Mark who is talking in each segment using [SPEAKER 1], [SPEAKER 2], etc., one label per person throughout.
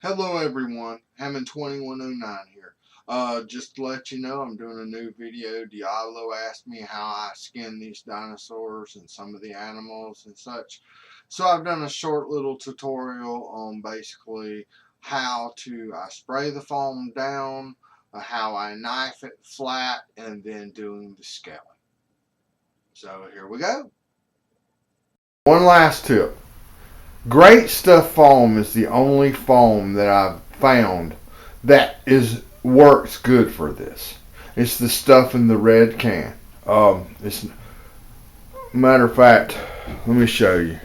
[SPEAKER 1] Hello everyone, Hammond 2109 here. Just to let you know, I'm doing a new video. Diallo asked me how I skin these dinosaurs and some of the animals and such. So I've done a short little tutorial on basically how to I spray the foam down, how I knife it flat, and then doing the scaling. So here we go. One last tip. Great Stuff Foam is the only foam that I've found that is works good for this. It's the stuff in the red can. It's matter of fact, let me show you.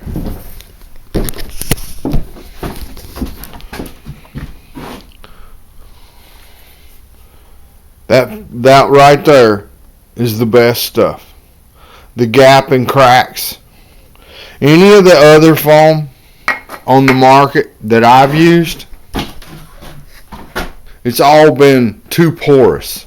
[SPEAKER 1] That right there is the best stuff. The gap and cracks. Any of the other foam on the market that I've used, it's all been too porous.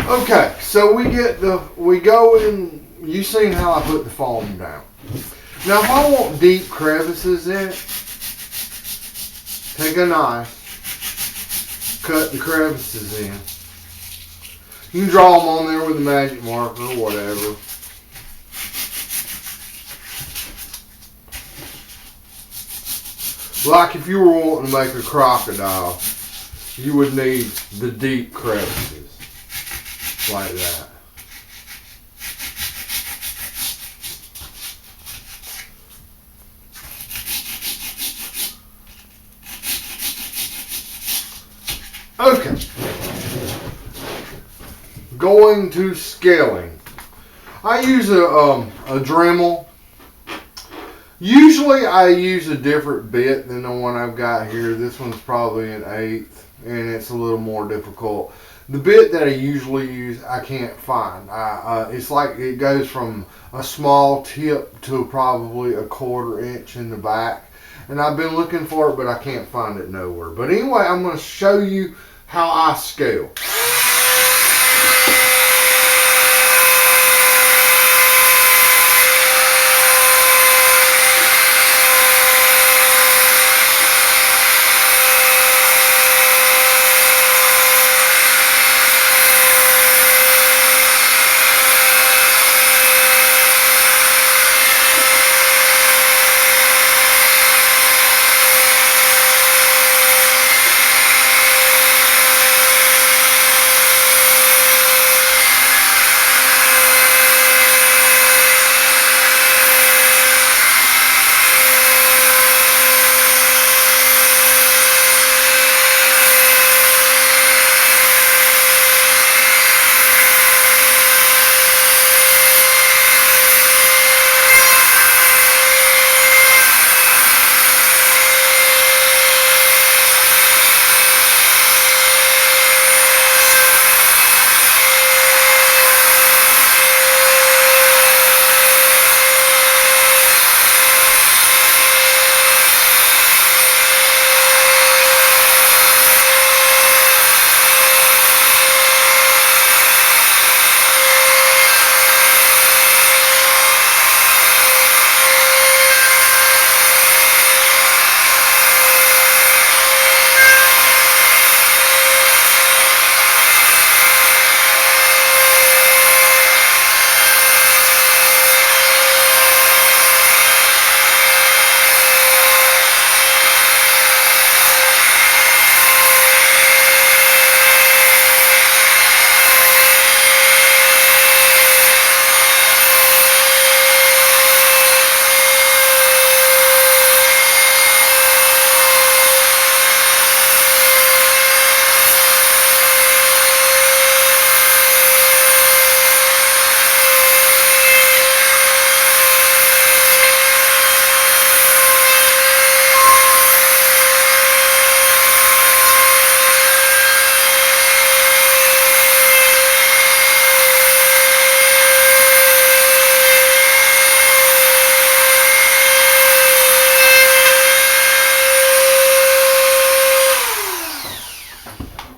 [SPEAKER 1] Okay, so we go in. You seen how I put the foam down. Now, if I want deep crevices in it, take a knife, cut the crevices in. You can draw them on there with a magic marker or whatever. Like if you were wanting to make a crocodile, you would need the deep crevices. Like that. Okay. Going to scaling. I use a Dremel. Usually I use a different bit than the one I've got here. This one's probably an 1/8 and it's a little more difficult. The bit that I usually use I can't find. It's like it goes from a small tip to probably a 1/4 inch in the back. and I've been looking for it, but I can't find it nowhere. But anyway, I'm going to show you how I scale.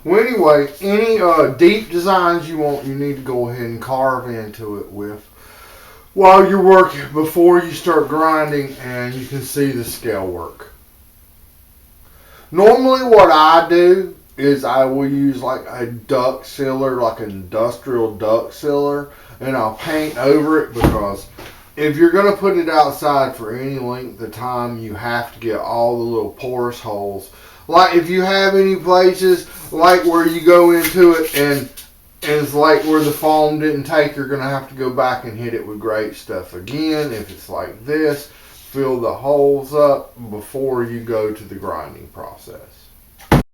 [SPEAKER 1] Well, anyway, any deep designs you want, you need to go ahead and carve into it with while you're working before you start grinding, and you can see the scale work. Normally what I do is I will use like a duct sealer, like an industrial duct sealer, and I'll paint over it, because if you're going to put it outside for any length of time, you have to get all the little porous holes. Like if you have any places like where you go into it and it's like where the foam didn't take, you're going to have to go back and hit it with great stuff again. If it's like this, fill the holes up before you go to the grinding process.